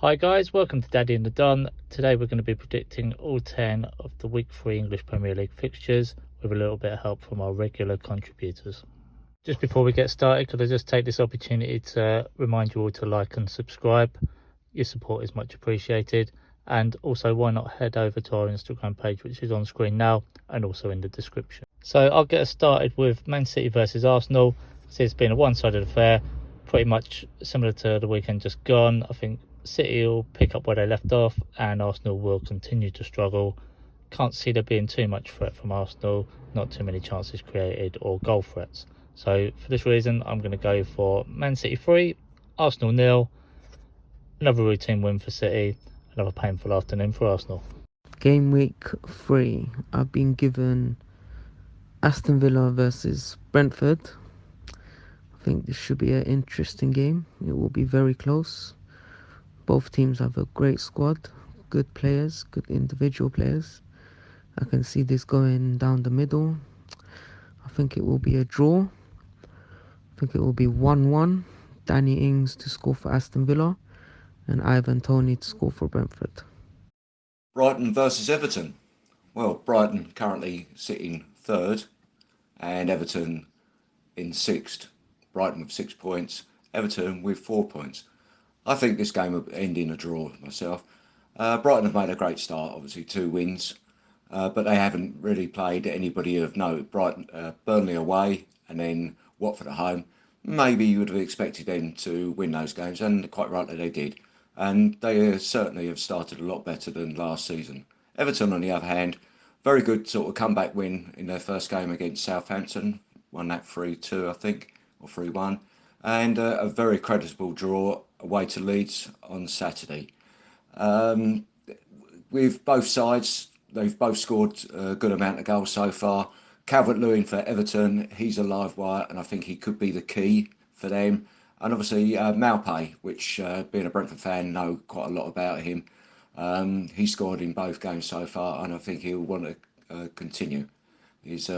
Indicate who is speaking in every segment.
Speaker 1: Hi guys, welcome to Daddy and the Don. Today we're going to be predicting all 10 of the Week 3 English Premier League fixtures with a little bit of help from our regular contributors. Just before we get started, could I just take this opportunity to remind you all to like and subscribe. Your support is much appreciated. And also, why not head over to our Instagram page, which is on screen now and also in the description. So I'll get us started with Man City versus Arsenal. So it's been a one-sided affair, pretty much similar to the weekend just gone. I think City will pick up where they left off and Arsenal will continue to struggle. Can't see there being too much threat from Arsenal, not too many chances created or goal threats. So for this reason, I'm going to go for Man City 3, Arsenal 0. Another routine win for City, another painful afternoon for Arsenal.
Speaker 2: Game week 3, I've been given Aston Villa versus Brentford. I think this should be an interesting game. It will be very close. Both teams have a great squad, good players, good individual players. I can see this going down the middle. I think it will be a draw. I think it will be 1-1. Danny Ings to score for Aston Villa and Ivan Toney to score for Brentford.
Speaker 3: Brighton versus Everton. Well, Brighton currently sitting third and Everton in sixth. Brighton with 6 points, Everton with 4 points. I think this game will end in a draw myself. Brighton have made a great start, obviously 2 wins, but they haven't really played anybody of note. Brighton, Burnley away and then Watford at home. Maybe you would have expected them to win those games, and quite rightly they did. And they certainly have started a lot better than last season. Everton, on the other hand, very good sort of comeback win in their first game against Southampton. Won that 3-2, I think, or 3-1. And a very creditable draw away to Leeds on Saturday. With both sides, they've both scored a good amount of goals so far. Calvert-Lewin for Everton, he's a live wire, and I think he could be the key for them. And obviously Maupay, which being a Brentford fan, know quite a lot about him. He scored in both games so far, and I think he'll want to continue his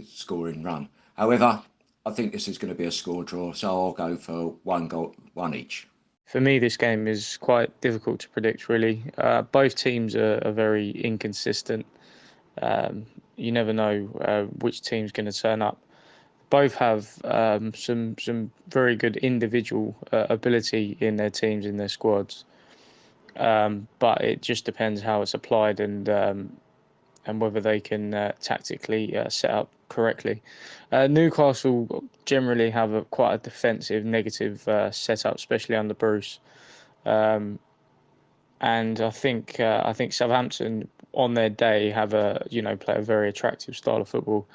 Speaker 3: scoring run. However, I think this is going to be a score draw, so I'll go for 1 goal, 1 each.
Speaker 4: For me, this game is quite difficult to predict, really. Both teams are very inconsistent. You never know which team's going to turn up. Both have some very good individual ability in their teams, in their squads. But it just depends how it's applied and whether they can tactically set up correctly. Newcastle generally have quite a defensive, negative setup, especially under Bruce. And I think Southampton on their day have play a very attractive style of football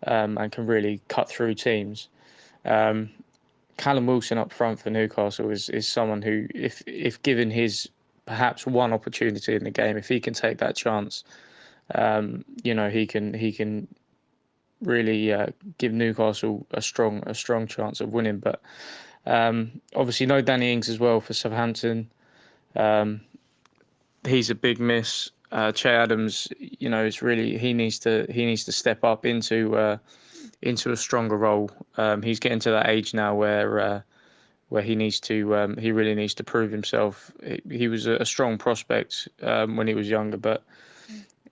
Speaker 4: and can really cut through teams. Callum Wilson up front for Newcastle is someone who, if given his perhaps one opportunity in the game, if he can take that chance, he can really give Newcastle a strong chance of winning. But obviously no Danny Ings as well for Southampton. He's a big miss. Che Adams, it's really he needs to step up into a stronger role. He's getting to that age now where he really needs to prove himself. He was a strong prospect when he was younger, but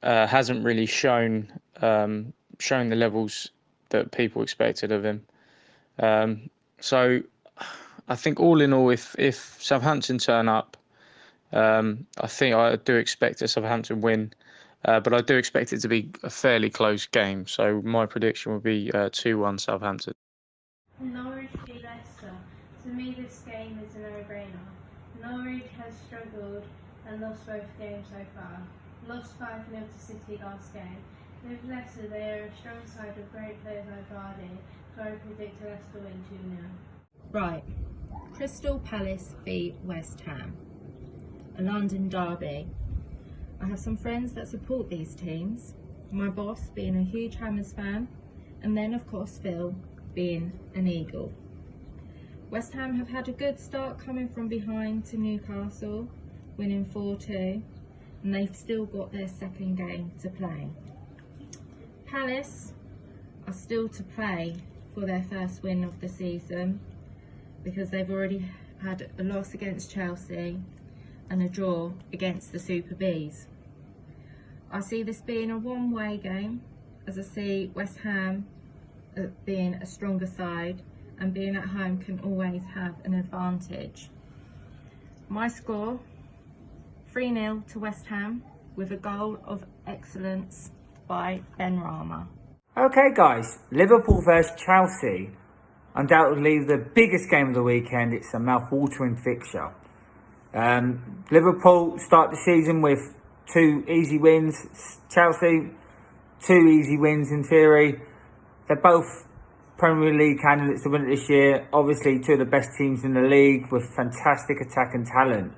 Speaker 4: hasn't really shown the levels that people expected of him. So I think all in all, if Southampton turn up, I think I do expect a Southampton win, but I do expect it to be a fairly close game. So my prediction would be 2-1 Southampton.
Speaker 5: Norwich v Leicester. To me, this game is a no-brainer. Norwich has struggled and lost both games so far. Lost 5-0 to City last game. With Leicester, they are a strong side with great players like Vardy, so I predict a Leicester win 2-0.
Speaker 6: Right, Crystal Palace v West Ham, a London derby. I have some friends that support these teams, my boss being a huge Hammers fan, and then of course Phil being an Eagle. West Ham have had a good start coming from behind to Newcastle, winning 4-2, and they've still got their second game to play. Palace are still to play for their first win of the season because they've already had a loss against Chelsea, and a draw against the Super Bees. I see this being a one-way game, as I see West Ham being a stronger side, and being at home can always have an advantage. My score, 3-0 to West Ham, with a goal of excellence by Ben Rama.
Speaker 7: Okay guys, Liverpool versus Chelsea. Undoubtedly the biggest game of the weekend. It's a mouth-watering fixture. Liverpool start the season with 2 easy wins. Chelsea, 2 easy wins in theory. They're both Premier League candidates to win it this year. Obviously 2 of the best teams in the league with fantastic attack and talent.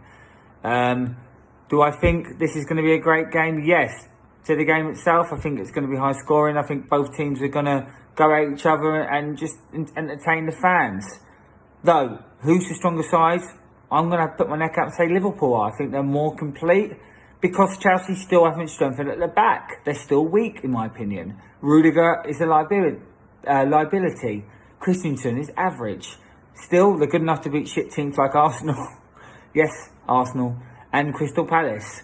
Speaker 7: Do I think this is going to be a great game? Yes. To the game itself, I think it's going to be high scoring. I think both teams are going to go at each other and just entertain the fans. Though, who's the stronger side? I'm going to have to put my neck out and say Liverpool are. I think they're more complete because Chelsea still haven't strengthened at the back. They're still weak, in my opinion. Rudiger is a liability. Christensen is average. Still, they're good enough to beat shit teams like Arsenal. Yes, Arsenal. And Crystal Palace.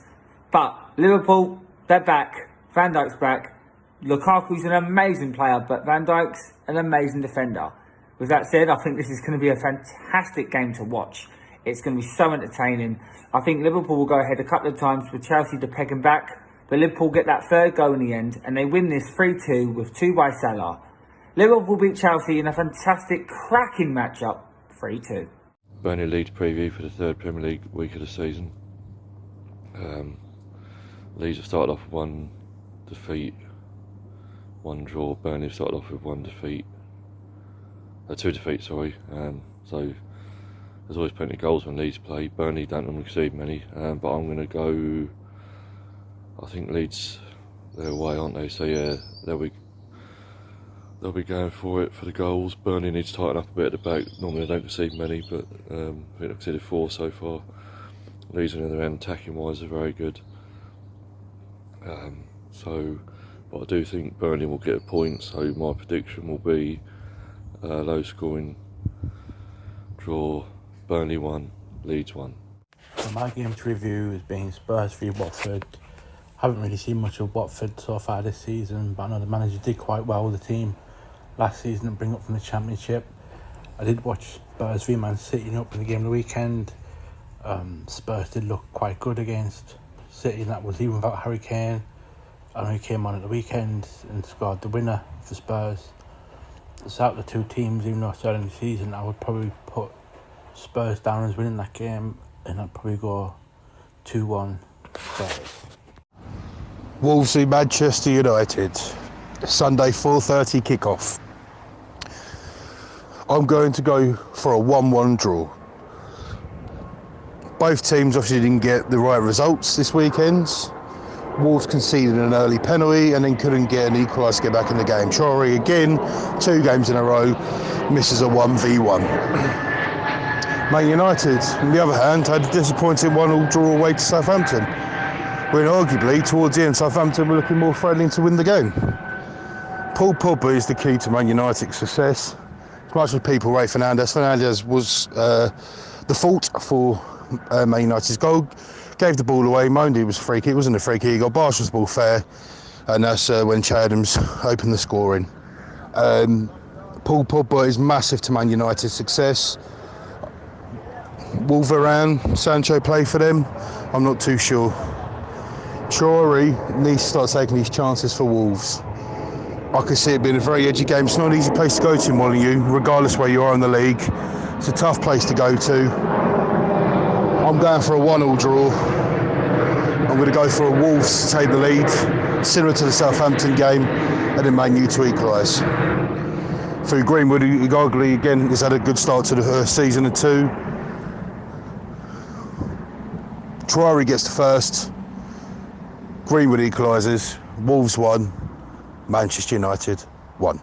Speaker 7: But Liverpool, they're back. Van Dijk's back. Lukaku's an amazing player, but Van Dijk's an amazing defender. With that said, I think this is going to be a fantastic game to watch. It's going to be so entertaining. I think Liverpool will go ahead a couple of times with Chelsea to peg them back, but Liverpool get that 3rd goal in the end, and they win this 3-2 with 2 by Salah. Liverpool beat Chelsea in a fantastic, cracking matchup, 3-2.
Speaker 8: Burnley Leeds preview for the 3rd Premier League week of the season. Leeds have started off with 1 defeat, 1 draw. Burnley have started off with 1 defeat. 2 defeats, sorry. So there's always plenty of goals when Leeds play. Burnley don't normally concede many, but I'm going to go. I think Leeds, they're away, aren't they? So yeah, they'll be going for it for the goals. Burnley needs to tighten up a bit at the back. Normally they don't concede many, but I think they've conceded 4 so far. Leeds on the other end, attacking wise, are very good. But I do think Burnley will get a point, so my prediction will be low scoring draw, Burnley 1, Leeds 1.
Speaker 9: So my game to review has been Spurs v Watford. Haven't really seen much of Watford so far this season, but I know the manager did quite well with the team last season and bring up from the Championship. I did watch Spurs v Man City up in the game of the weekend. Spurs did look quite good against City, and that was even without Harry Kane. I know he came on at the weekend and scored the winner for Spurs. So out of the 2 teams, even though I started the season, I would probably put Spurs down as winning that game, and I'd probably go 2-1 Spurs.
Speaker 10: Wolves v Manchester United, Sunday 4:30 kickoff. I'm going to go for a 1-1 draw. Both teams obviously didn't get the right results this weekend. Wolves conceded an early penalty and then couldn't get an equaliser to get back in the game. Traore again, 2 games in a row, misses a 1v1. Man United, on the other hand, had a disappointing 1-1 draw away to Southampton, when arguably towards the end Southampton were looking more threatening to win the game. Paul Pogba is the key to Man United's success. As much as people rate Fernandes was the fault for Man United's goal. Gave the ball away, moaned it was a free kick. It wasn't a free kick, he got Barcelon's ball fair, and that's when Che Adams opened the scoring. Paul Pogba is massive to Man United's success. Will Varane, Sancho play for them? I'm not too sure. Traore needs to start taking his chances for Wolves. I could see it being a very edgy game. It's not an easy place to go to, Molyneux, regardless where you are in the league. It's a tough place to go to. I'm going for a 1-1 draw. I'm going to go for a Wolves to take the lead, similar to the Southampton game, and then Man U to equalise. For Greenwood, who arguably again has had a good start to the season or 2. Traore gets the first. Greenwood equalises. Wolves 1, Manchester United 1.